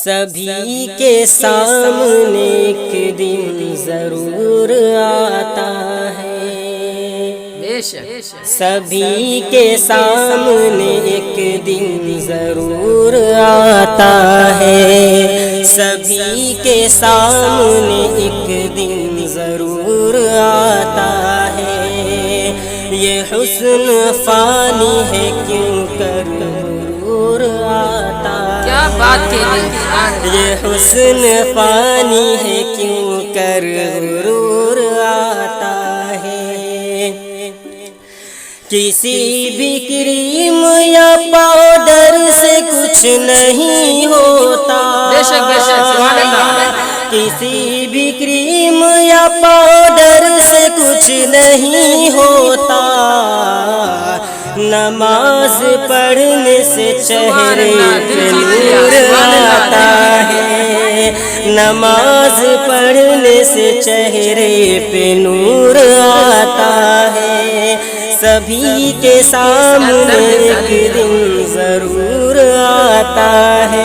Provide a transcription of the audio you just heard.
سبھی کے سامنے ایک دن ضرور آتا ہے، سبھی کے سامنے ایک دن ضرور آتا ہے، سبھی کے سامنے ایک دن ضرور آتا ہے۔ یہ حسن فانی ہے کیوں کر غرور آتا ہے، کیا بات کہی، یہ حسن فانی ہے کیوں کر غرور آتا ہے۔ کسی بھی کریم یا پاؤڈر سے کچھ نہیں ہوتا، بے شک سبحان اللہ۔ کسی بھی کریم یا پاؤڈر سے کچھ نہیں ہوتا، نماز پڑھنے سے چہرے پہ نور آتا ہے، نماز پڑھنے سے چہرے پہ نور آتا ہے۔ سبھی کے سامنے ایک دن ضرور آتا ہے۔